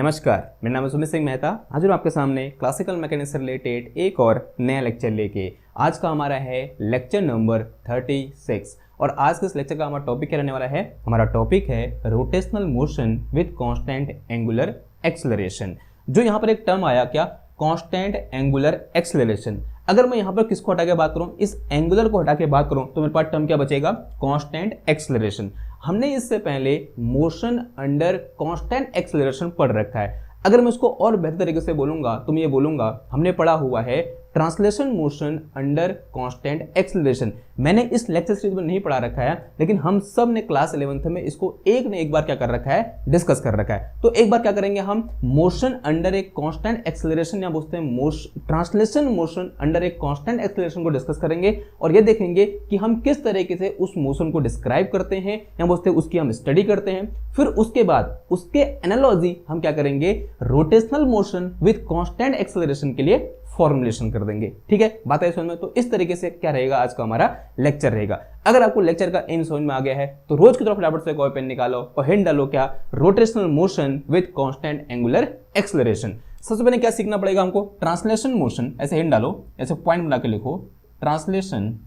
नमस्कार, मेरा नाम है सुमित सिंह मेहता। हाजिर हूँ आपके सामने क्लासिकल मैकेनिक्स से रिलेटेड एक और नया लेक्चर लेके। आज का हमारा है लेक्चर नंबर 36 और आज के इस लेक्चर का हमारा टॉपिक क्या रहने वाला है। हमारा टॉपिक है rotational motion with constant angular acceleration. जो यहाँ पर एक टर्म आया क्या, कांस्टेंट एंगुलर एक्सेलरेशन। अगर मैं यहाँ पर किसको हटा के बात करूँ, इस एंगुलर को हटा के बात करूँ तो मेरे पास टर्म क्या बचेगा, कांस्टेंट एक्सेलरेशन। हमने इससे पहले मोशन अंडर कांस्टेंट एक्सेलरेशन पढ़ रखा है। अगर मैं इसको और बेहतर तरीके से बोलूंगा तो मैं ये बोलूंगा हमने पढ़ा हुआ है translation motion under constant acceleration. मैंने इस लेक्चर सीरीज में नहीं पढ़ा रखा है, लेकिन हम सब ने क्लास 11th में इसको एक ने एक बार क्या कर रखा है, डिस्कस कर रखा है। तो एक बार क्या करेंगे हम, मोशन अंडर एक कांस्टेंट एक्सेलरेशन या बोलते हैं ट्रांसलेशन मोशन अंडर एक कांस्टेंट एक्सेलरेशन को डिस्कस करेंगे और ये देखेंगे कि हम किस तरीके से उस मोशन को डिस्क्राइब करते हैं या बोलते हैं उसकी हम स्टडी करते हैं। फिर उसके बाद उसके एनालॉजी हम क्या करेंगे, rotational motion with constant acceleration के लिए फॉर्मुलेशन कर देंगे। ठीक है, बात है समझ में। तो इस तरीके से क्या रहेगा आज का हमारा लेक्चर रहेगा। अगर आपको लेक्चर का एम समझ में आ गया है तो रोज की तरफ फटाफट से कोई पेन निकालो और हेड डालो क्या, rotational motion with constant angular acceleration. सबसे पहले क्या सीखना पड़ेगा हमको, ट्रांसलेशन मोशन। ऐसे हेड डालो, ऐसे पॉइंट बना के लिखो, translation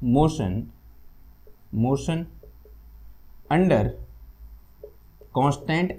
motion under constant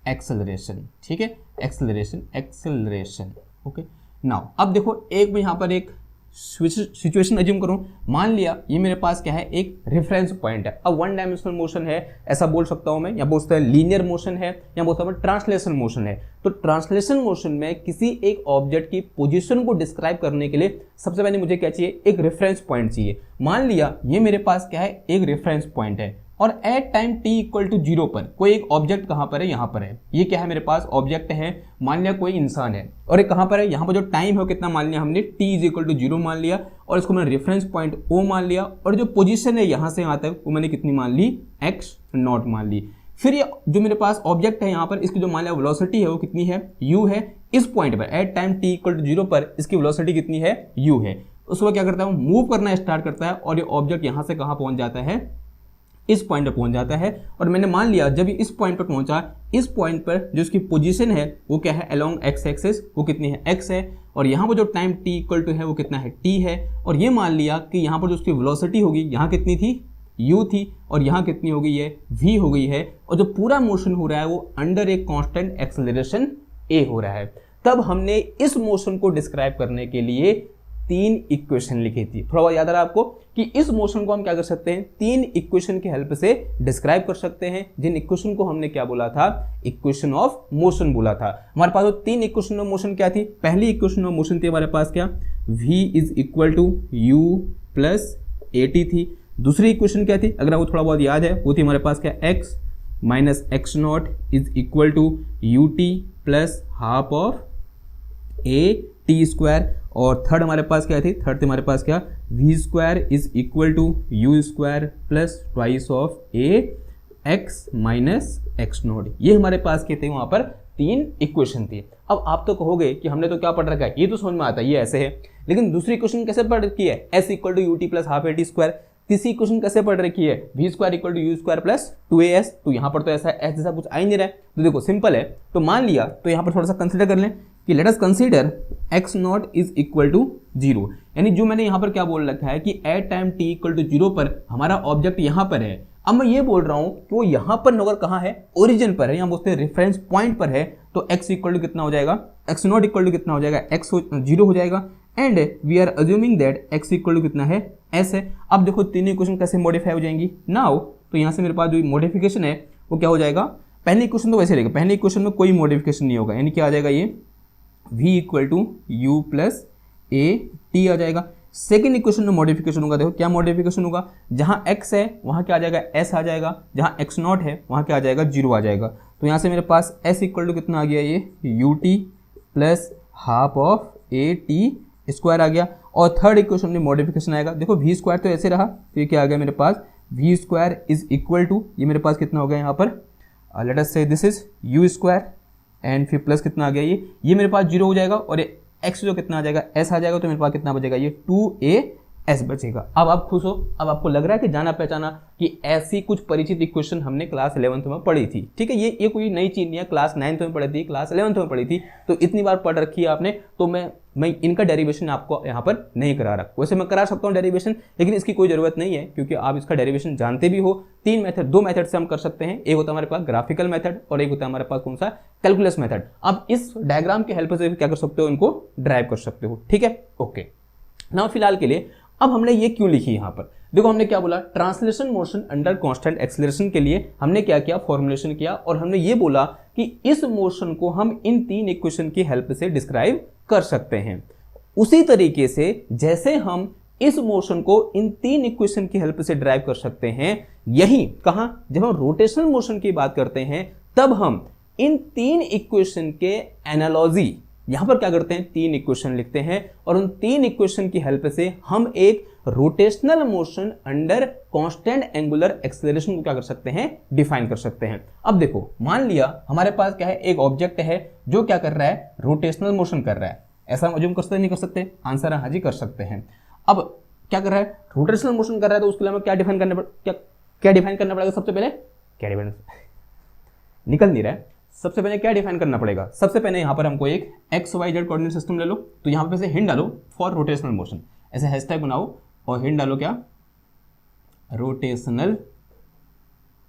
acceleration. ठीक है, एक्सेलरेशन। ओके, नाउ अब देखो, एक मैं यहां पर एक सिचुएशन एज्यूम करूं। मान लिया ये मेरे पास क्या है, एक रेफरेंस पॉइंट है। अब वन डायमेंशनल मोशन है ऐसा बोल सकता हूं मैं, या बोल सकता है लीनियर मोशन है, या बोल सकता हूं ट्रांसलेशन मोशन है। तो ट्रांसलेशन मोशन में किसी एक ऑब्जेक्ट की पोजीशन को डिस्क्राइब करने के लिए सबसे पहले मुझे क्या चाहिए, एक रेफरेंस पॉइंट चाहिए। मान लिया ये मेरे पास क्या है, एक रेफरेंस पॉइंट है और at time t equal to 0 पर कोई एक ऑब्जेक्ट कहां पर है, यहां पर है। ये क्या है, मेरे पास ऑब्जेक्ट है, मान लिया कोई इंसान है और ये कहां पर है, यहां पर जो टाइम है कितना मान लिया हमने, t इज इक्वल टू 0 मान लिया और इसको मैंने रेफरेंस पॉइंट o मान लिया और जो पोजीशन है यहां से यहां तक वो मैंने कितनी मान ली, x0 मान ली। फिर ये जो मेरे पास ऑब्जेक्ट है यहां पर, इसकी जो मान लिया वेलोसिटी है वो कितनी है, u है। इस पॉइंट पर at time t equal to 0 पर इसकी वेलोसिटी कितनी है, u है। उसके बाद क्या करता है, मूव करना स्टार्ट करता है और ये ऑब्जेक्ट यहां से कहां पहुंच जाता है, इस पॉइंट पर पहुंच जाता है। और मैंने मान लिया जब इस पॉइंट पर पहुंचा, इस पॉइंट पर जो इसकी पोजीशन है वो क्या है, अलोंग एक्स एक्सिस, वो कितनी है, x है। और यहाँ पर जो टाइम t इक्वल टू है वो कितना है, t है। और ये मान लिया कि यहाँ पर जो उसकी वेलोसिटी होगी, यहाँ कितनी थी, u थी, और यहाँ कितनी हो गई है, v हो गई है। और जो पूरा मोशन हो रहा है वो अंडर एक कांस्टेंट एक्सेलरेशन a हो रहा है। तब हमने इस मोशन को डिस्क्राइब करने के लिए 3 इक्वेशन लिखी थी। थोड़ा बहुत याद आ रहा है आपको कि इस मोशन को हम क्या कर सकते हैं, 3 इक्वेशन की हेल्प से डिस्क्राइब कर सकते हैं, जिन इक्वेशन को हमने क्या बोला था, इक्वेशन ऑफ मोशन बोला था। हमारे पास वो 3 इक्वेशन ऑफ मोशन क्या थी, पहली इक्वेशन ऑफ मोशन थी हमारे पास क्या, v is equal to u plus at थी। दूसरी इक्वेशन क्या थी, अगर आपको थोड़ा बहुत याद है, वो थी हमारे पास क्या, x minus x0 is equal to ut plus half of a t square. और थर्ड हमारे पास क्या थी, थर्ड थी हमारे पास क्या, v square is equal to u square plus twice of a x minus x0। ये हमारे पास क्या थे, वहां पर 3 इक्वेशन थी। अब आप तो कहोगे कि हमने तो क्या पढ़ रखा है, ये तो समझ में आता है, ये ऐसे है, लेकिन दूसरी इक्वेशन कैसे पढ़ रखी है, s equal to U T plus half A T square. तीसरी इक्वेशन कैसे पढ़ रखी है, v square equal to U square plus 2as। तो यहाँ पर तो ऐसा s जैसा कुछ आ ही नहीं रहा है। तो देखो सिंपल है, तो मान लिया, तो यहाँ पर थोड़ा सा कंसिडर कर लें कि let us consider x0 is equal to 0। यानी जो मैंने यहाँ पर क्या बोल रखा है कि at time t equal to 0 पर हमारा ऑब्जेक्ट यहाँ पर है। अब मैं ये बोल रहा हूँ कि वो यहाँ पर नगर कहाँ है, ओरिजिन पर है, यहाँ बोलते हैं रेफरेंस पॉइंट पर है। तो x इक्वल टू कितना हो जाएगा, x0 इक्वल टू कितना हो जाएगा, x 0 हो जाएगा। And we are assuming that x equal to कितना है, s है। अब देखो तीनों इक्वेशन कैसे मॉडिफाई हो जाएंगी नाउ। तो यहाँ से मेरे पास जो मॉडिफिकेशन है वो क्या हो जाएगा, पहली इक्वेशन तो वैसे रहेगा, पहली इक्वेशन में कोई मॉडिफिकेशन नहीं होगा, यानी क्या आ जाएगा, ये v equal to u plus a t आ जाएगा। सेकेंड इक्वेशन में मॉडिफिकेशन होगा, देखो क्या मॉडिफिकेशन होगा, जहाँ x है वहाँ क्या आ जाएगा, s आ जाएगा, जहाँ x0 है वहाँ क्या आ जाएगा, 0 आ जाएगा। तो यहाँ से मेरे पास s इक्वल टू कितना आ गया, ये ut plus half of a t square आ गया। और थर्ड इक्वेशन में मॉडिफिकेशन आएगा, देखो v स्क्वायर तो ऐसे रहा, तो ये क्या आ गया मेरे पास, v square is equal to, ये मेरे पास कितना हो गया यहाँ पर, लेट अस से this is u square and फिर प्लस कितना आ गया, ये मेरे पास 0 हो जाएगा और ये x जो कितना आ जाएगा, s आ जाएगा। तो मेरे पास कितना बचेगा, ये 2a एस बचेगा। अब आप खुश हो, अब आपको लग रहा है कि जाना पहचाना कि ऐसी कुछ परिचित इक्वेशन हमने क्लास 11th में पढ़ी थी, ठीक है। ये कोई नई चीज नहीं है, क्लास 9th में पढ़ी थी, क्लास 11th में पढ़ी थी, तो इतनी बार पढ़ रखी है आपने, तो मैं इनका डेरिवेशन आपको यहाँ पर नहीं करा रहा। वैसे मैं करा सकता हूँ डेरिवेशन, लेकिन इसकी कोई जरूरत नहीं है, क्योंकि आप इसका डेरिवेशन जानते भी हो। दो मेथड से हम कर सकते हैं, एक होता है हमारे पास ग्राफिकल मेथड और एक होता है हमारे पास कौन सा, कैलकुलस मेथड। आप इस डायग्राम के हेल्प से क्या कर सकते हो, इनको ड्राइव कर सकते हो, ठीक है। ओके, नाउ फिलहाल के लिए अब हमने ये क्यों लिखी यहाँ पर, देखो हमने क्या बोला, translation motion under constant acceleration के लिए हमने क्या किया, फॉर्मुलेशन किया, और हमने ये बोला कि इस मोशन को हम इन 3 इक्वेशन की हेल्प से डिस्क्राइब कर सकते हैं। उसी तरीके से जैसे हम इस मोशन को इन 3 इक्वेशन की हेल्प से ड्राइव कर सकते हैं, यही कहां, जब हम रोटेशनल मोशन की बात करते हैं तब हम इन 3 इक्वेशन के एनालॉजी यहां पर क्या करते हैं, 3 इक्वेशन लिखते हैं, और उन 3 इक्वेशन की हेल्प से हम एक rotational motion under constant angular acceleration को क्या कर सकते हैं, डिफाइन कर सकते हैं। अब देखो, मान लिया हमारे पास क्या है, एक ऑब्जेक्ट है जो क्या कर रहा है, रोटेशनल मोशन कर रहा है। ऐसा हम अज्यूम कर सकते नहीं कर सकते, आंसर है हाँ जी, कर सकते हैं। अब क्या कर रहा है, रोटेशनल मोशन कर रहा है, तो उसके लिए हमें क्या डिफाइन करना क्या डिफाइन करना पड़ेगा, सबसे पहले क्या डिफाइन निकल नहीं रहा है, सबसे पहले क्या डिफाइन करना पड़ेगा, सबसे पहले यहां पर हमको एक X Y Z coordinate system ले लो, तो यहां पे से हिंट डालो फॉर रोटेशनल मोशन, ऐसे हैशटैग बनाओ और हिंट डालो क्या, रोटेशनल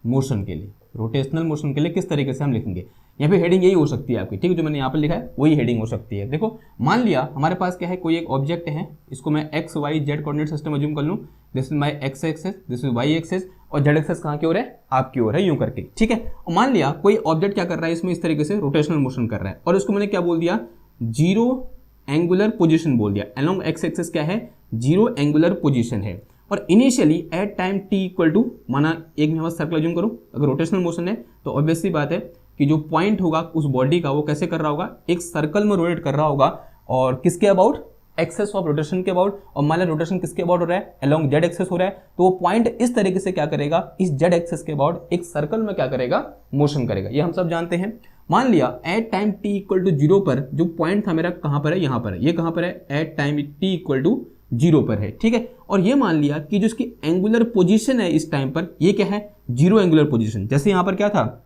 मोशन के लिए। रोटेशनल मोशन के लिए किस तरीके से हम लिखेंगे, यहाँ पे हेडिंग यही हो सकती है आपकी, ठीक है, जो मैंने यहाँ पर लिखा है वही हेडिंग हो सकती है। देखो मान लिया हमारे पास क्या है, कोई एक ऑब्जेक्ट है, इसको मैं X Y Z coordinate system assume कर लूँ, this is my X axis, this is Y axis, और जेड एक्सेस कहाँ की ओर है, आपकी ओर है, यूं करके, ठीक है। और मान लिया कोई ऑब्जेक्ट क्या कर रहा है, इसमें इस तरीके से रोटेशनल मोशन कर रहा है, और इसको मैंने क्या बोल दिया, जीरो एंगुलर पोजिशन बोल दिया। अलोंग एक्स एक्सेस क्या है, जीरो एंगुलर पोजिशन है, और initially at time T equal to, माना एक यहाँ सर्कल अज्यूम करो, अगर रोटेशनल मोशन है तो ऑब्वियसली बात है कि जो पॉइंट होगा उस बॉडी का वो कैसे कर रहा होगा, एक सर्कल में रोटेट कर रहा होगा, और किसके अबाउट, एक्सेस ऑफ रोटेशन के अबाउट, और मान लिया रोटेशन किसके अबाउट हो रहा है, अलोंग जेड एक्सेस हो रहा है, तो वो पॉइंट इस तरीके से क्या करेगा, इस जेड एक्सेस के अबाउट एक सर्कल में क्या करेगा, मोशन करेगा, ये हम सब जानते हैं। मान लिया at time T equal to 0 पर जो पॉइंट था मेरा कहां पर है, यहां पर है, ये कहां पर है, at time T equal to 0 पर है, ठीक है। और ये मान लिया कि जो इसकी एंगुलर पोजीशन है इस टाइम पर, ये क्या है, जीरो एंगुलर पोजीशन। जैसे यहां पर क्या था,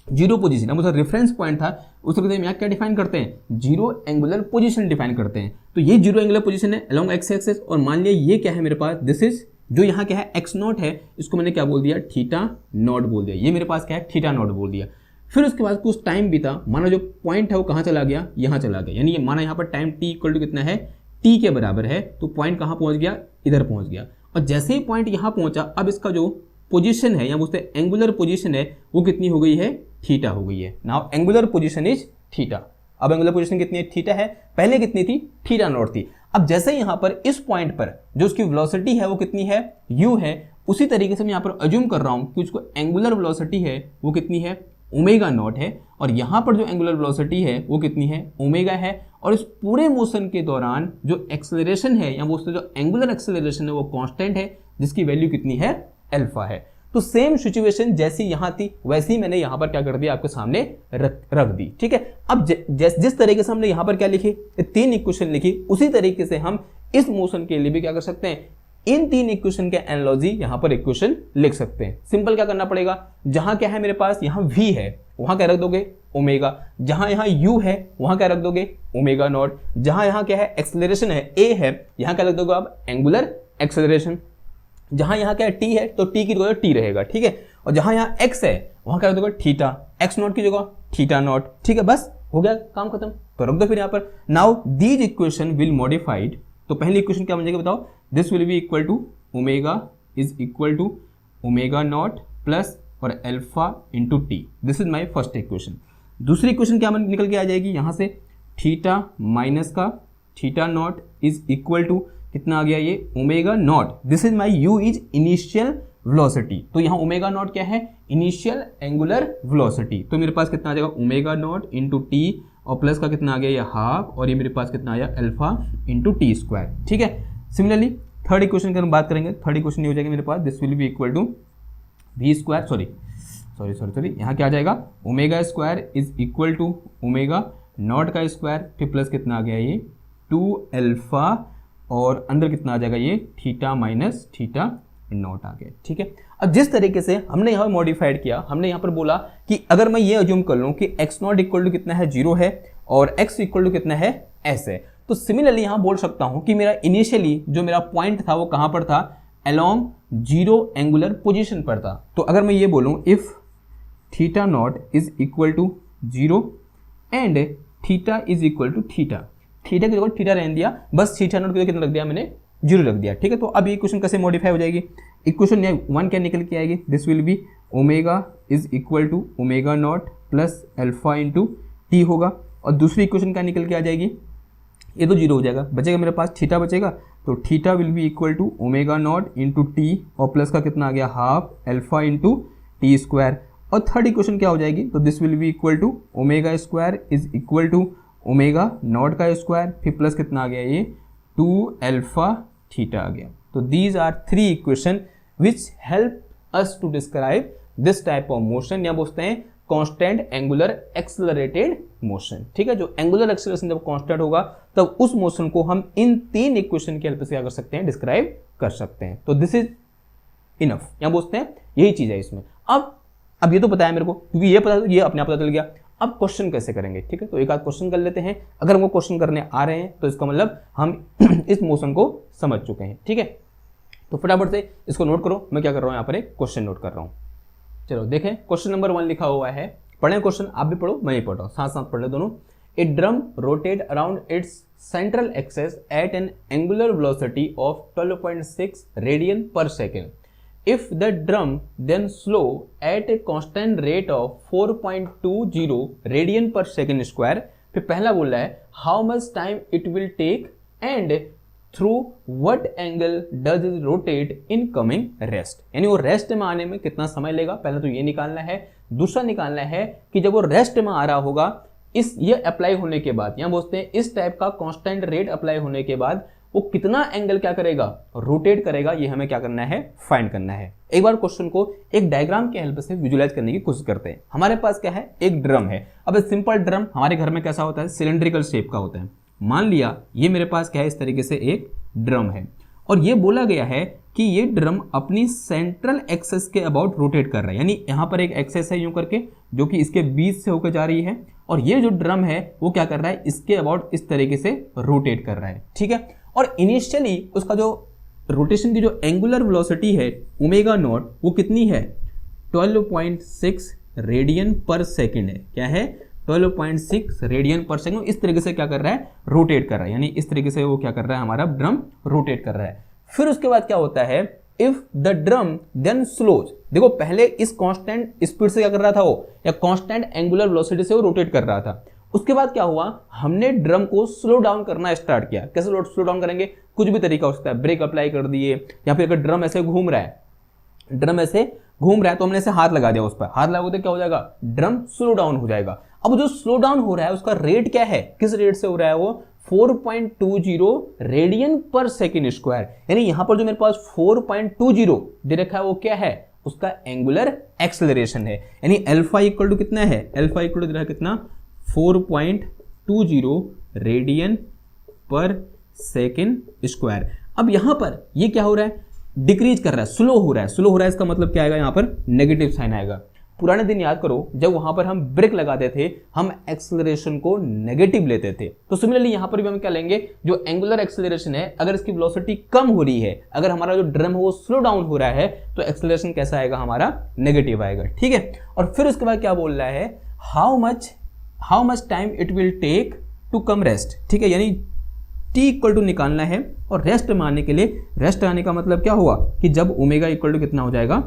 जीरो पोजीशन, अब उसका रेफरेंस पॉइंट था, उस तरह से हम यहाँ क्या डिफाइन करते हैं, जीरो एंगुलर पोजीशन डिफाइन करते हैं। तो ये जीरो एंगुलर पोजीशन है अलोंग एक्स एक्सिस, और मान लिया ये क्या है मेरे पास, दिस इज जो यहाँ क्या है, एक्स नॉट है, इसको मैंने क्या बोल दिया, थीटा नॉट बोल दिया, ये मेरे पास क्या है, थीटा नॉट बोल दिया। फिर उसके बाद कुछ टाइम बीता, माना जो पॉइंट है वो कहाँ चला गया, यहाँ चला गया, यानी ये माना यहाँ पर टाइम टी इक्वल टू कितना है, टी के बराबर है, तो पॉइंट कहाँ पहुँच गया, इधर पहुँच गया। और जैसे ही पॉइंट यहाँ पहुँचा, अब इसका जो पोजीशन है या बोलते एंगुलर पोजीशन है वो कितनी हो गई है, थीटा हो गई है। Now angular position is theta. अब एंगुलर पोजीशन कितनी है, थीटा है, पहले कितनी थी, थीटा नॉट थी। अब जैसे यहाँ पर इस पॉइंट पर जो उसकी वेलोसिटी है वो कितनी है, u है, उसी तरीके से मैं यहाँ पर अज्यूम कर रहा हूँ कि उसको एंगुलर वेलोसिटी है वो कितनी है, ओमेगा नॉट है, और यहाँ पर जो एंगुलर वेलोसिटी है वो कितनी है, ओमेगा है। और इस पूरे मोशन के दौरान जो एक्सेलरेशन है या वो जो एंगुलर एक्सेलरेशन है वो कांस्टेंट है, जिसकी वैल्यू कितनी है, अल्फा है। तो सेम सिचुएशन जैसी यहां थी वैसी मैंने यहां पर क्या कर दिया, आपके सामने रख दी, ठीक है। अब जिस तरीके से हमने यहां पर क्या लिखी, 3 इक्वेशन लिखी, उसी तरीके से हम इस मोशन के लिए भी क्या कर सकते हैं, इन 3 इक्वेशन के एनालॉजी यहां पर इक्वेशन लिख सकते हैं। सिंपल क्या करना पड़ेगा, जहां क्या है मेरे पास, यहां v है, वहां क्या रख दोगे, ओमेगा, जहां यहां u है वहां क्या रख दोगे, ओमेगा नॉट, जहां यहां क्या है, एक्सेलरेशन है, a है, यहां क्या रख दोगे आप, एंगुलर एक्सेलरेशन, जहां यहाँ क्या टी है तो टी की जगह टी रहेगा, ठीक है। और जहां यहाँ एक्स है वहां क्या रख दोगे, थीटा, एक्स नॉट की जगह थीटा नॉट, ठीक है, बस हो गया काम खत्म। तो रख दो फिर यहाँ पर। Now these equation will modified, तो पहली इक्वेशन क्या बन जाएगी बताओ, this will be equal to omega is equal to omega not plus और alpha into t, this is my first equation. दूसरी इक्वेशन क्या निकल के आ जाएगी, यहाँ से थीटा माइनस का theta not is equal to कितना आ गया, ये omega not, this is my u is initial velocity, तो यहाँ ओमेगा नॉट क्या है, इनिशियल एंगुलर वेलोसिटी, तो मेरे पास कितना आ जाएगा, ओमेगा नॉट इंटू टी, और प्लस का कितना आ गया, ये हाफ, और ये मेरे पास कितना आया, अल्फा इंटू टी स्क्वायर, ठीक है। सिमिलरली थर्ड इक्वेशन की हम बात करेंगे, थर्ड इक्वेशन ये हो जाएगी मेरे पास, this will be equal to v square, sorry यहाँ क्या आ जाएगा, omega square is equal to omega not का स्क्वायर, फिर प्लस कितना आ गया, ये 2 अल्फा और अंदर कितना आ जाएगा, ये थीटा माइनस थीटा नॉट आ गया। ठीक है, अब जिस तरीके से हमने यहाँ मॉडिफाइड किया, हमने यहाँ पर बोला कि अगर मैं ये अज्यूम कर लूँ कि एक्स नॉट इक्वल टू कितना है 0 है और एक्स इक्वल टू कितना है एस है, तो सिमिलरली यहाँ बोल सकता हूँ कि मेरा इनिशियली जो मेरा पॉइंट था वो कहाँ पर था, अलोंग 0 एंगुलर पोजिशन पर था। तो अगर मैं ये बोलूँ if theta not is equal to 0 and theta is equal to theta की जगह थीटा रहने दिया, बस थीटा नॉट की जगह कितना रख दिया मैंने, 0 रख दिया। ठीक है, तो अब ये इक्वेशन कैसे मॉडिफाई हो जाएगी, इक्वेशन 1 क्या निकल के आएगी, this will be omega is equal to omega not plus alpha into T होगा, और दूसरी इक्वेशन क्या निकल के आ जाएगी, ये तो 0 हो जाएगा, बचेगा मेरे पास थीटा बचेगा, तो theta will be equal to omega not into T और प्लस का कितना आ गया half alpha into T square, और थर्ड इक्वेशन क्या हो जाएगी, तो this will be equal to omega square is equal to omega not का स्क्वायर, फिर प्लस कितना आ गया, ये 2 अल्फा थीटा आ गया। तो these are 3 equation which help us to describe this type of motion, या बोलते हैं कांस्टेंट एंगुलर एक्सेलरेटेड मोशन। ठीक है, जो एंगुलर एक्सेलरेशन जब कांस्टेंट होगा तब उस मोशन को हम इन 3 इक्वेशन की हेल्प से क्या कर सकते हैं, डिस्क्राइब कर सकते हैं। तो दिस इज इनफ, यहाँ बोलते हैं यही चीज है इसमें। अब ये तो पता है मेरे को, क्योंकि ये पता, ये अपने आप पता चल गया। अब क्वेश्चन कैसे करेंगे, ठीक है, तो एक आध क्वेश्चन कर लेते हैं। अगर हमको क्वेश्चन करने आ रहे हैं तो इसका मतलब हम इस मोशन को समझ चुके हैं। ठीक है, तो फटाफट से इसको नोट करो, मैं क्या कर रहा हूँ यहाँ पर एक क्वेश्चन नोट कर रहा हूँ। चलो देखें, क्वेश्चन नंबर 1 लिखा हुआ है, पढ़ें क्वेश्चन, आप भी पढ़ो मैं ही पढ़ रहा हूँ, साथ साथ पढ़ ले दोनों। A drum rotate around its central axis at an angular velocity of 12.6 radian per second. If the drum then slow at a constant rate of 4.20 radian per second square, फिर पहला बोल रहा है how much time it will take and through what angle does it rotate in coming rest, यानी वो rest में आने में कितना समय लेगा, पहले तो ये निकालना है। दूसरा निकालना है कि जब वो रेस्ट में आ रहा होगा, इस ये अप्लाई होने के बाद, यहाँ बोलते हैं इस टाइप का कांस्टेंट रेट अप्लाई होने के बाद वो कितना एंगल क्या करेगा, रोटेट करेगा, ये हमें क्या करना है, फाइंड करना है। एक बार क्वेश्चन को एक डायग्राम की हेल्प से विजुलाइज करने की कोशिश करते हैं। हमारे पास क्या है, एक ड्रम है। अब सिंपल ड्रम हमारे घर में कैसा होता है, सिलेंड्रिकल शेप का होता है। मान लिया ये मेरे पास क्या है, इस तरीके से एक ड्रम है, और ये बोला गया है कि ये ड्रम अपनी सेंट्रल एक्सेस के अबाउट रोटेट कर रहा है, यानी यहाँ पर एक एक्सेस है यूं करके जो कि इसके बीच से होकर जा रही है, और ये जो ड्रम है वो क्या कर रहा है, इसके अबाउट इस तरीके से रोटेट कर रहा है। ठीक है, और इनिशियली उसका जो रोटेशन की जो एंगुलर वेलोसिटी है ओमेगा नॉट, वो कितनी है, 12.6 रेडियन पर सेकेंड है। क्या है, 12.6 रेडियन पर सेकेंड। इस तरीके से क्या कर रहा है, रोटेट कर रहा है, यानी इस तरीके से वो क्या कर रहा है, हमारा ड्रम रोटेट कर रहा है। फिर उसके बाद क्या होता है, if the drum then slows, देखो पहले इस कांस्टेंट स्पीड से क्या कर रहा था वो, या कांस्टेंट एंगुलर वेलोसिटी से वो रोटेट कर रहा था। उसके बाद क्या हुआ, हमने ड्रम को स्लो डाउन करना स्टार्ट किया। कैसे स्लो डाउन करेंगे, कुछ भी तरीका हो सकता है, ब्रेक अप्लाई कर दिए, या फिर अगर ड्रम ऐसे घूम रहा है, ड्रम ऐसे घूम रहा है तो हमने ऐसे हाथ लगा दिया उस पर, हाथ लगाते क्या हो जाएगा, ड्रम स्लो डाउन हो जाएगा। अब जो स्लो डाउन हो रहा है उसका रेट क्या है, किस रेट से हो रहा है वो, 4.20 रेडियन पर सेकेंड स्क्वायर, यानी यहां पर जो मेरे पास 4.20 दे रखा है वो क्या है, उसका एंगुलर एक्सेलरेशन है। यानी अल्फा इक्वल टू कितना है, अल्फा इक्वल टू दे रहा है कितना, 4.20 रेडियन पर सेकेंड स्क्वायर। अब यहां पर ये क्या हो रहा है, डिक्रीज कर रहा है, स्लो हो रहा है। स्लो हो रहा है इसका मतलब क्या आएगा, यहां पर नेगेटिव साइन आएगा। पुराने दिन याद करो, जब वहां पर हम ब्रेक लगाते थे हम एक्सेलरेशन को नेगेटिव लेते थे। तो सिमिलरली यहां पर भी हम क्या लेंगे, जो एंगुलर एक्सेलरेशन है, अगर इसकी वेलोसिटी कम हो रही है, अगर हमारा जो ड्रम है वो स्लो डाउन हो रहा है, तो एक्सेलरेशन कैसा आएगा, हमारा नेगेटिव आएगा। ठीक है, और फिर उसके बाद क्या बोल रहा है, how much time it will take to come rest. ठीक है, यानी t इक्वल टू निकालना है, और रेस्ट में आने के लिए, रेस्ट आने का मतलब क्या हुआ कि जब ओमेगा इक्वल टू कितना हो जाएगा,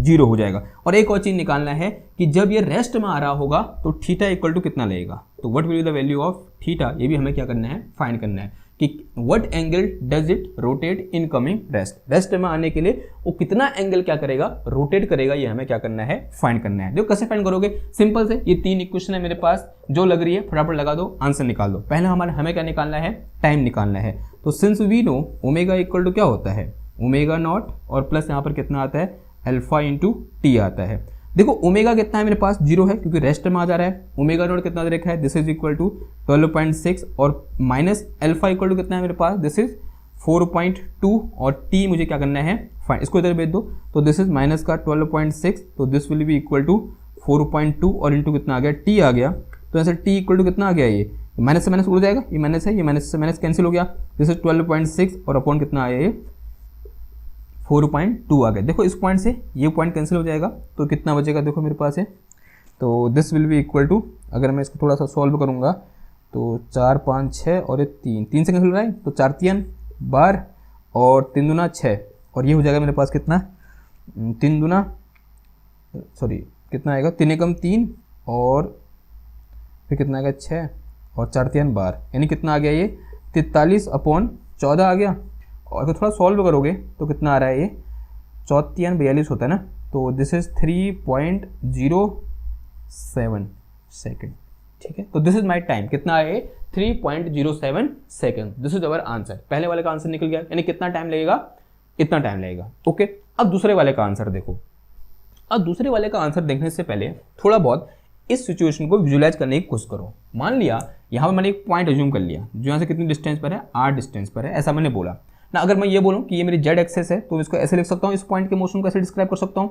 0 हो जाएगा। और एक और चीज निकालना है कि जब ये रेस्ट में आ रहा होगा तो थीटा इक्वल टू कितना लगेगा, तो what will be the value of theta, ये भी हमें क्या करना है, फाइंड करना है कि what angle does it rotate in coming rest. Rest में आने के लिए वो कितना एंगल क्या करेगा, रोटेट करेगा, ये हमें क्या करना है, फाइंड करना है। देखो कैसे फाइंड करोगे, सिंपल से, ये 3 इक्वेशन है मेरे पास, जो लग रही है फटाफट लगा दो, आंसर निकाल दो। पहले हमें क्या निकालना है, टाइम निकालना है। तो since we know omega equal to क्या होता है, ओमेगा नॉट, और प्लस यहाँ पर कितना आता है, अल्फा इंटू टी आता है। देखो ओमेगा कितना है मेरे पास, 0 है क्योंकि रेस्ट में आ जा रहा है। ओमेगा नॉट कितना दे रखा है, दिस इज इक्वल टू 12.6, और माइनस अल्फा इक्वल टू कितना है मेरे पास, दिस इज 4.2 और t मुझे क्या करना है फाइंड, इसको इधर भेज दो। तो दिस इज माइनस का 12.6, तो this will be equal to 4.2 और इंटू कितना आ गया t आ गया। तो ऐसे t इक्वल टू कितना आ गया, ये माइनस से माइनस उड़ जाएगा, ये माइनस है, ये माइनस से माइनस कैंसिल हो गया। दिस इज 12.6 और अपॉन कितना आया, ये 4.2 आ गया। देखो इस पॉइंट से ये पॉइंट कैंसिल हो जाएगा, तो कितना बचेगा देखो मेरे पास है। तो this will be equal to, अगर मैं इसको थोड़ा सा सॉल्व करूँगा तो 4 5 6 और ये 3 से कैंसिल हो रहा है, तो 4 3 12 और 3 दूना 6 और ये हो जाएगा मेरे पास कितना, 3 दूना सॉरी कितना आएगा 3 एकम 3 और फिर कितना आएगा 6 और 4 3 12, यानी कितना आ गया ये 43/14 आ गया। और अगर थोड़ा सॉल्व करोगे तो कितना आ रहा है, ये 4 3 42 होता है ना, तो दिस इज 3.07 सेकेंड। ठीक है, तो दिस इज माई टाइम, कितना है 3.07 second. This is our answer. पहले वाले का आंसर निकल गया, यानी कितना टाइम लगेगा, इतना टाइम लगेगा। ओके, अब दूसरे वाले का आंसर देखो। अब दूसरे वाले का आंसर देखने से पहले थोड़ा बहुत इस सिचुएशन को विजुलाइज करने की कोशिश करो। मान लिया यहाँ पर मैंने एक पॉइंट अज्यूम कर लिया जो यहाँ से कितनी डिस्टेंस पर है, r डिस्टेंस पर है, ऐसा मैंने बोला ना। अगर मैं ये बोलूँ कि ये मेरी z एक्सेस है, तो इसको ऐसे लिख सकता हूँ, इस पॉइंट के मोशन को ऐसे डिस्क्राइब कर सकता हूँ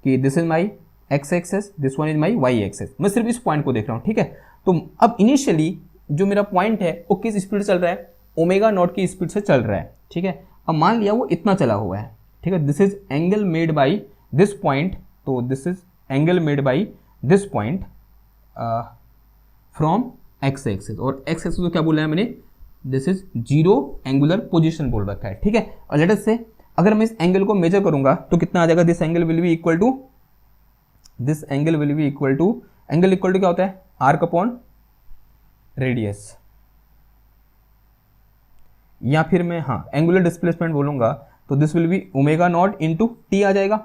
कि this is my x axis, this one is my y axis. मैं सिर्फ इस पॉइंट को देख रहा हूँ। ठीक है, तो अब इनिशियली जो मेरा पॉइंट है वो किस स्पीड से चल रहा है, ओमेगा नॉट की स्पीड से चल रहा है। ठीक है, अब मान लिया वो इतना चला हुआ है। ठीक है, this is angle made by this point, तो this is angle made by this point from x axis, और एक्स एक्सेस को क्या बोला है मैंने, this is zero angular position बोल रखा है। ठीक है, और लेट अस से अगर मैं इस एंगल को मेजर करूंगा तो कितना आ जाएगा, this angle will be equal to, this angle will be equal to, angle equal to क्या होता है, आर्क अपॉन रेडियस, या फिर मैं एंगुलर डिस्प्लेसमेंट बोलूंगा तो this will be omega not into T आ जाएगा।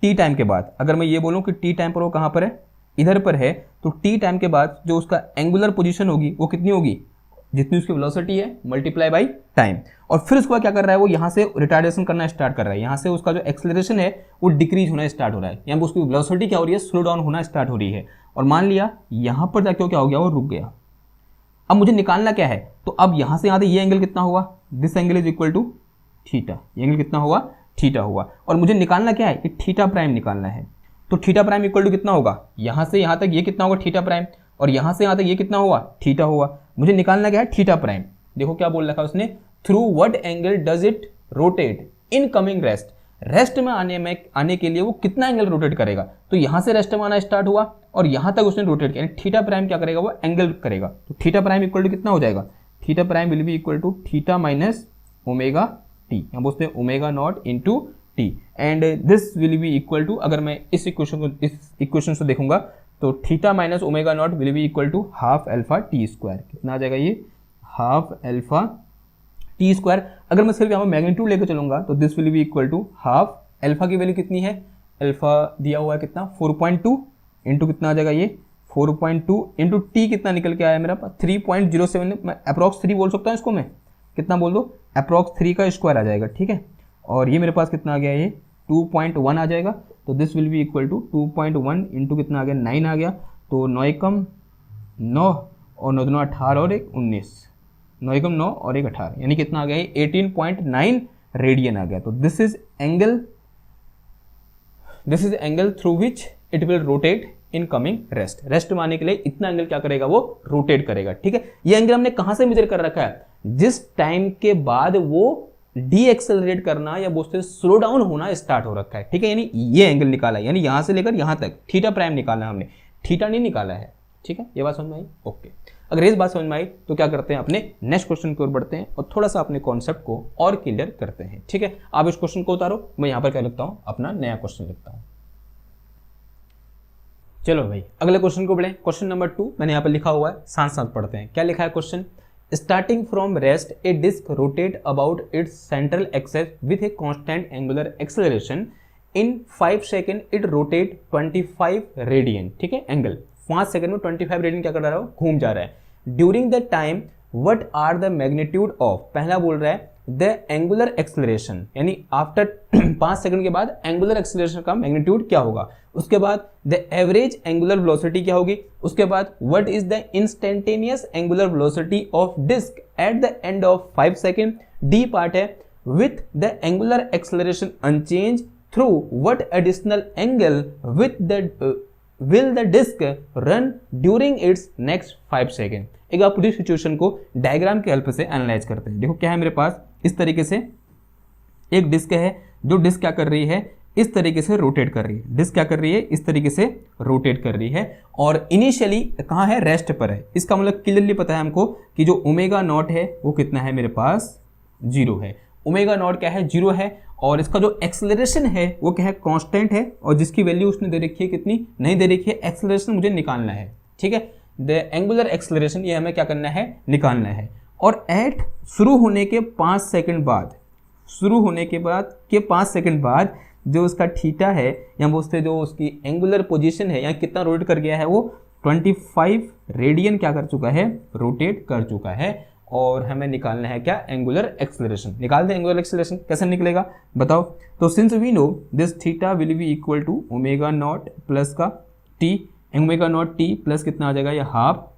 टी टाइम के बाद अगर मैं ये बोलूं कि टी टाइम पर वो कहां पर है, इधर पर है, तो टी टाइम के बाद जो उसका एंगुलर पोजीशन होगी वो कितनी होगी, जितनी उसकी वेलोसिटी है मल्टीप्लाई बाई टाइम। और फिर उसके बाद क्या कर रहा है, वो यहाँ से रिटार्डेशन करना स्टार्ट कर रहा है, यहाँ से उसका जो एक्सेलरेशन है वो डिक्रीज होना स्टार्ट हो रहा है, यहाँ पर उसकी वेलोसिटी क्या हो रही है, स्लो डाउन होना स्टार्ट हो रही है। और मान लिया यहाँ पर जाके क्या हो गया, वो रुक गया। अब मुझे निकालना क्या है, तो अब यहाँ से यहाँ तक ये एंगल कितना हुआ, this angle is equal to theta, ये एंगल कितना हुआ, थीटा हुआ। और मुझे निकालना क्या है, ये थीटा प्राइम निकालना है। तो थीटा प्राइम इक्वल टू कितना होगा, यहाँ से यहाँ तक ये कितना होगा थीटा प्राइम, और यहाँ से यहाँ तक ये कितना हुआ थीटा हुआ। मुझे निकालना क्या है, थीटा प्राइम। देखो क्या बोल रखा है उसने, through what angle does it rotate in coming rest, rest में आने के लिए वो कितना एंगल रोटेट करेगा। तो यहाँ से रेस्ट में आना स्टार्ट हुआ और यहाँ तक उसने रोटेट किया, थीटा प्राइम क्या करेगा, वो एंगल करेगा। तो थीटा प्राइम इक्वल टू कितना हो जाएगा, theta prime will be equal to theta minus omega T, हम बोलते हैं omega not into T, and this will be equal to, अगर मैं इस इक्वेशन से देखूंगा तो theta minus omega not will be equal to half alpha T square. कितना आ जाएगा ये, हाफ अल्फा टी स्क्वायर। अगर मैं सिर्फ यहाँ पर मैग्नीट्यूड लेकर चलूंगा तो this will be equal to half alpha की वैल्यू कितनी है, अल्फा दिया हुआ है कितना 4.2 इंटू कितना आ जाएगा ये 4.2 इंटू टी कितना निकल के आया मेरा 3.07, मैं अप्रॉक्स 3 बोल सकता हूँ इसको, मैं कितना बोल दो, अप्रॉक्स 3 का स्क्वायर आ जाएगा। ठीक है, और ये मेरे पास कितना आ गया, ये 2.1 आ जाएगा। तो this will be equal to 2.1 into कितना आ गया 9 आ गया। तो 9 एकम 9 और 9 दूना 18 और 1 19, 9 एकम 9 और 1 18, यानी कितना आ गया ये 18.9 रेडियन आ गया। तो this is angle through which it will rotate in coming rest, rest में आने के लिए इतना एंगल क्या करेगा, वो रोटेट करेगा। ठीक है, ये एंगल हमने कहां से मेजर कर रखा है, जिस टाइम के बाद वो डी एक्सेलरेट करना या बोलते स्लो डाउन होना स्टार्ट हो रखा है। ठीक है, यानी ये एंगल निकाला है, यानी यहां से लेकर यहां तक थीटा प्राइम निकाला है हमने, थीटा नहीं निकाला है। ठीक है, ये बात समझ में आई, ओके। अगर इस बात समझ में आई तो क्या करते हैं, अपने नेक्स्ट क्वेश्चन की ओर बढ़ते हैं और थोड़ा सा अपने कॉन्सेप्ट को और क्लियर करते हैं। ठीक है, आप इस क्वेश्चन को उतारो, मैं यहां पर क्या लिखता हूं, अपना नया क्वेश्चन लिखता हूं। चलो भाई अगले क्वेश्चन को बढ़े। क्वेश्चन नंबर 2 मैंने यहाँ पर लिखा हुआ है, साथ साथ पढ़ते हैं। क्या लिखा है question, starting from rest a disc rotate about its central axis with a constant angular acceleration in 5 second it rotate 25 radian. ठीक है, एंगल 5 सेकंड में 25 रेडियन क्या कर रहा है, घूम जा रहा है। During the time what are the magnitude of, पहला बोल रहा है द एंगुलर एक्सेलरेशन, यानी आफ्टर 5 सेकंड के बाद एंगुलर एक्सेलरेशन का मैग्नीट्यूड क्या होगा। उसके बाद द एवरेज एंगुलर वेलोसिटी क्या होगी। उसके बाद what is the instantaneous angular velocity of disc at the end of 5 second D part है with the angular acceleration unchanged through what additional angle with the will the disc run during its next 5 second. एक बार पूरी situation को diagram की help से analyse करते हैं। देखो क्या है मेरे पास, इस तरीके से एक डिस्क है, जो डिस्क क्या कर रही है, इस तरीके से रोटेट कर रही है। डिस्क क्या कर रही है, इस तरीके से रोटेट कर रही है और इनिशियली कहाँ है, रेस्ट पर है। इसका मतलब क्लियरली पता है हमको कि जो ओमेगा नॉट है वो कितना है मेरे पास, 0 है। ओमेगा नॉट क्या है, 0 है और इसका जो एक्सेलरेशन है वो क्या है, कांस्टेंट है और जिसकी वैल्यू उसने दे रखी है कितनी, नहीं दे रखी है। एक्सेलरेशन मुझे निकालना है, ठीक है, द एंगुलर एक्सेलरेशन ये हमें क्या करना है, निकालना है। और एट शुरू होने के 5 सेकंड बाद, शुरू होने के बाद के 5 सेकंड बाद जो उसका थीटा है या बोलते जो उसकी एंगुलर पोजीशन है या कितना रोटेट कर गया है, वो 25 रेडियन क्या कर चुका है, रोटेट कर चुका है। और हमें निकालना है क्या, एंगुलर एक्सेलरेशन। निकाल दें एंगुलर एक्सेलरेशन, कैसे निकलेगा बताओ। तो since we know this theta will be equal to omega not plus का T, omega naught T plus कितना आ जाएगा, ये हाफ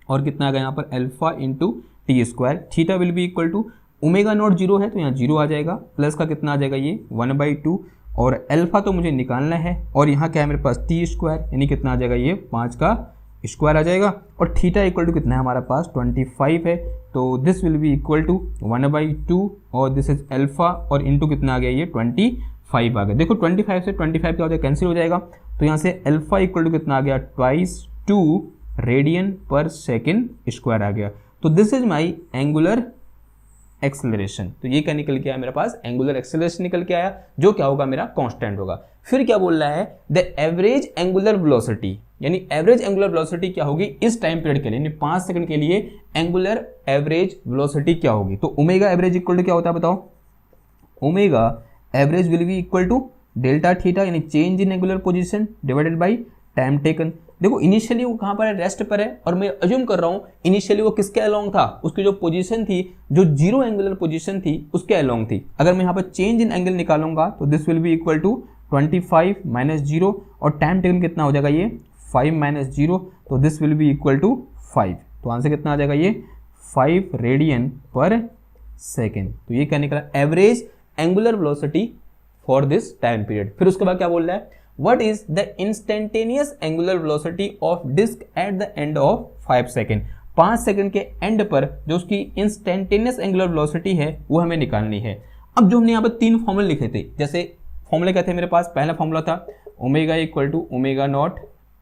और कितना आ गया यहाँ पर alpha into T square. Theta will be equal to omega not 0 है तो यहाँ 0 आ जाएगा, प्लस का कितना आ जाएगा, ये 1/2 और अल्फा तो मुझे निकालना है और यहाँ क्या है मेरे पास, टी स्क्वायर यानी कितना आ जाएगा, ये 5 का स्क्वायर आ जाएगा। और थीटा इक्वल टू कितना है हमारा पास, 25 है, तो this will be equal to 1/2 और दिस इज अल्फा और इंटू कितना आ गया, ये 25 आ गया। देखो 25 से 25 क्या हो जाएगा, कैंसिल हो जाएगा। तो यहाँ से अल्फा इक्वल टू कितना आ गया, 2 रेडियन पर सेकेंड स्क्वायर आ गया। तो this is my angular acceleration. तो ये क्या निकल के आया मेरे पास, एंगुलर एक्सेलरेशन निकल के आया, जो क्या होगा मेरा कांस्टेंट होगा। फिर क्या बोल रहा है, द एवरेज एंगुलर वेलोसिटी, यानी एवरेज एंगुलर वेलोसिटी क्या होगी इस टाइम पीरियड के लिए, यानी 5 सेकंड के लिए एंगुलर एवरेज वेलोसिटी क्या होगी। तो ओमेगा एवरेज इक्वल टू क्या होता है बताओ, omega average will be equal to delta theta यानी change in angular position divided by time taken. देखो इनिशियली वो कहाँ पर है, रेस्ट पर है और मैं अज्यूम कर रहा हूँ इनिशियली वो किसके अलोंग था, उसकी जो पोजीशन थी, जो 0 एंगुलर पोजीशन थी उसके अलोंग थी। अगर मैं यहाँ पर चेंज इन एंगल निकालूंगा तो this will be equal to 25 - 0 और टाइम टेकन कितना हो जाएगा, ये 5 - 0, तो this will be equal to 5। तो आंसर कितना आ जाएगा, ये 5 रेडियन पर सेकेंड। तो ये क्या निकला, average angular velocity for this time period. फिर उसके बाद क्या बोल रहा है, What is the instantaneous angular velocity of disk at the end of 5 second. 5 second के एंड पर जो उसकी इंस्टेंटेनियस एंगुलर वेलोसिटी है वो हमें निकालनी है। अब जो हमने यहाँ पर 3 फॉर्मूले लिखे थे, जैसे फॉर्मूले क्या थे मेरे पास, पहला फॉर्मूला था omega equal to omega not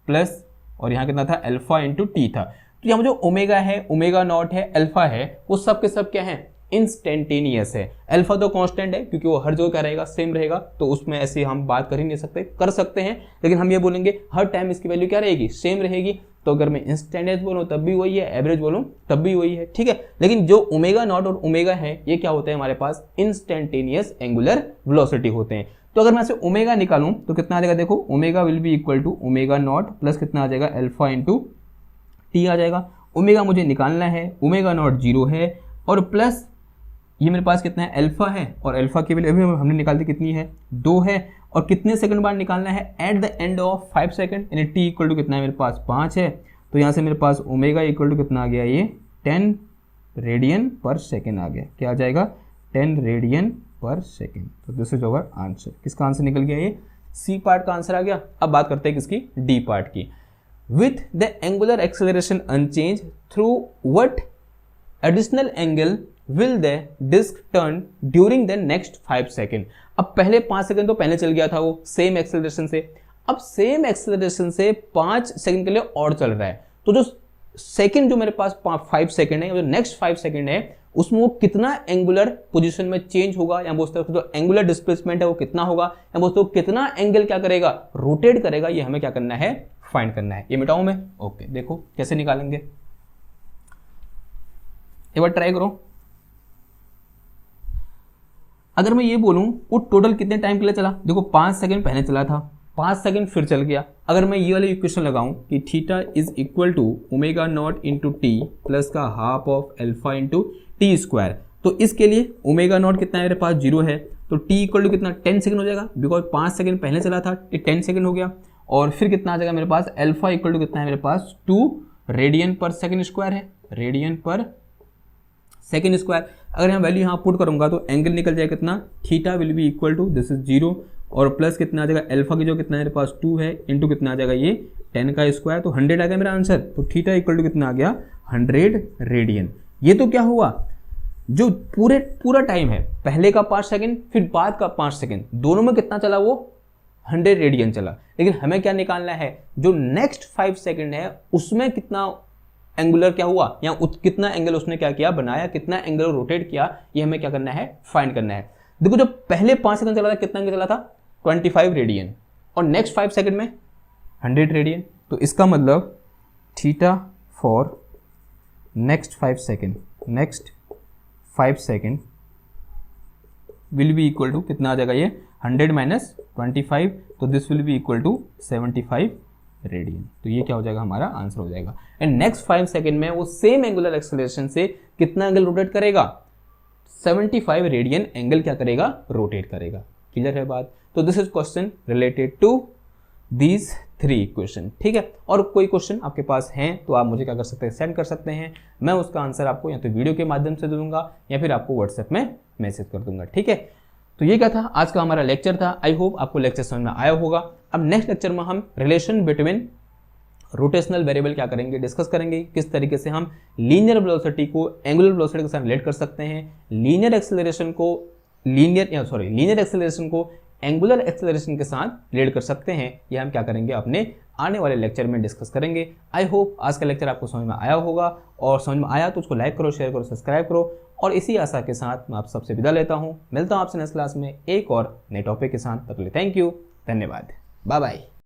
plus और यहाँ कितना था, अल्फा इंटू टी था। तो यहाँ जो ओमेगा है, ओमेगा नॉट है, अल्फा है, वो सब के सब क्या है, इंस्टेंटेनियस है। अल्फा तो कांस्टेंट है क्योंकि वो हर जगह क्या रहेगा, सेम रहेगा, तो उसमें ऐसे हम बात कर ही नहीं सकते, कर सकते हैं लेकिन हम ये बोलेंगे हर टाइम इसकी वैल्यू क्या रहेगी, सेम रहेगी। तो अगर मैं इंस्टेंटेनियस बोलूँ तब भी वही है, एवरेज बोलूँ तब भी वही है, ठीक है। लेकिन जो ओमेगा नॉट और ओमेगा है ये क्या होते हैं हमारे पास, इंस्टेंटेनियस एंगुलर वेलोसिटी होते हैं। तो अगर मैं ऐसे ओमेगा निकालूं तो कितना आ जाएगा, देखो omega will be equal to omega not plus कितना आ जाएगा, अल्फा इंटू टी आ जाएगा। ओमेगा मुझे निकालना है, ओमेगा नॉट 0 है और प्लस ये मेरे पास कितना है, अल्फा है और अल्फा की वैल्यू अभी हमने निकाल दी कितनी है, 2 है और कितने सेकंड बाद निकालना है, eight the end of 5 second, यानी टी इक्वल टू कितना है मेरे पास, 5 है। तो यहाँ से मेरे पास ओमेगा इक्वल टू कितना आ गया, ये 10 रेडियन पर सेकेंड आ गया। क्या आ जाएगा, 10 रेडियन पर सेकेंड। तो दिस इज अवर आंसर। किसका आंसर निकल गया, ये सी पार्ट का आंसर आ गया। अब बात करते हैं किसकी, डी पार्ट की। With the angular acceleration unchanged through what additional angle will the disc turn during the next 5 second. अब पहले 5 सेकेंड तो पहले चल गया था वो सेम एक्सेलरेशन से, अब सेम एक्सेलरेशन से 5 सेकेंड के लिए और चल रहा है। तो जो सेकेंड जो मेरे पास 5 सेकेंड है, जो नेक्स्ट 5 सेकेंड है, उसमें वो कितना एंगुलर पोजीशन में चेंज होगा या बोलते हैं जो एंगुलर डिस्प्लेसमेंट है वो कितना होगा या बोलते हो कितना एंगल क्या करेगा, रोटेट करेगा, ये हमें क्या करना है, फाइंड करना है। ये मिटाऊं मैं, ओके। देखो कैसे निकालेंगे, एक बार ट्राई करो। अगर मैं ये बोलूं वो टोटल कितने टाइम के लिए चला, देखो 5 सेकंड पहले चला था, 5 सेकंड फिर चल गया। अगर मैं ये वाली इक्वेशन लगाऊं कि theta is equal to omega not into T plus का half of alpha into T square, तो इसके लिए ओमेगा नॉट कितना है मेरे पास, 0 है, तो टी इक्वल टू कितना 10 सेकंड हो जाएगा, बिकॉज 5 सेकंड पहले चला था, 10 सेकंड हो गया। और फिर कितना आ जाएगा मेरे पास, अल्फा इक्वल टू कितना है मेरे पास, 2 रेडियन पर सेकंड स्क्वायर है, रेडियन पर सेकेंड स्क्वायर, अगर यहाँ वैल्यू यहाँ पुट करूँगा तो एंगल निकल जाएगा कितना, theta will be equal to this is 0 और प्लस कितना आ जाएगा अल्फा की जो कितना मेरे पास 2 है इंटू कितना आ जाएगा ये 10 का स्क्वायर, तो 100 आ गया मेरा आंसर। तो थीटा इक्वल टू कितना आ गया 100 रेडियन। ये तो क्या हुआ, जो पूरा टाइम है, पहले का 5 सेकेंड फिर बाद का 5 सेकेंड, दोनों में कितना चला, वो 100 रेडियन चला। लेकिन हमें क्या निकालना है, जो नेक्स्ट 5 सेकेंड है उसमें कितना एंगुलर क्या हुआ, या कितना एंगल उसने क्या किया, बनाया, कितना एंगल रोटेट किया, ये हमें क्या करना है, फाइंड करना है। देखो जो पहले 5 सेकंड चला था कितना एंगल चला था 25 रेडियन और नेक्स्ट 5 सेकंड में 100 रेडियन। तो इसका मतलब theta for next 5 second will be equal to कितना आ जाएगा, ये 100 माइनस 25, तो this will be equal to 75 radian. तो ये क्या हो जाएगा, हमारा आंसर हो जाएगा। एंड नेक्स्ट 5 सेकंड में वो सेम एंगुलर एक्सेलरेशन से कितना एंगल रोटेट करेगा, 75 रेडियन एंगल क्या करेगा, रोटेट करेगा। क्लियर है बात। तो this is question related to these 3 equation. ठीक है, और कोई क्वेश्चन आपके पास हैं तो आप मुझे क्या कर सकते हैं, सेंड कर सकते हैं। मैं उसका आंसर आपको या तो वीडियो के माध्यम से दूंगा या फिर आपको व्हाट्सएप में मैसेज कर दूंगा। ठीक है, तो ये क्या था, आज का हमारा लेक्चर था। आई होप आपको लेक्चर समझ में आया होगा। अब नेक्स्ट लेक्चर में हम रिलेशन बिटवीन रोटेशनल वेरिएबल क्या करेंगे, डिस्कस करेंगे, किस तरीके से हम लीनियर वेलोसिटी को एंगुलर वेलोसिटी के साथ रिलेट कर सकते हैं, लीनियर एक्सेलरेशन को एंगुलर एक्सेलरेशन के साथ रिलेट कर सकते हैं। ये हम क्या करेंगे, अपने आने वाले लेक्चर में डिस्कस करेंगे। आई होप आज का लेक्चर आपको समझ में आया होगा, और समझ में आया तो उसको लाइक करो, शेयर करो, सब्सक्राइब करो। और इसी आशा के साथ मैं आप सबसे विदा लेता हूँ। मिलता हूँ आपसे नेक्स्ट क्लास में एक और नए टॉपिक के साथ। तब तक के लिए थैंक यू, धन्यवाद, बाय बाय।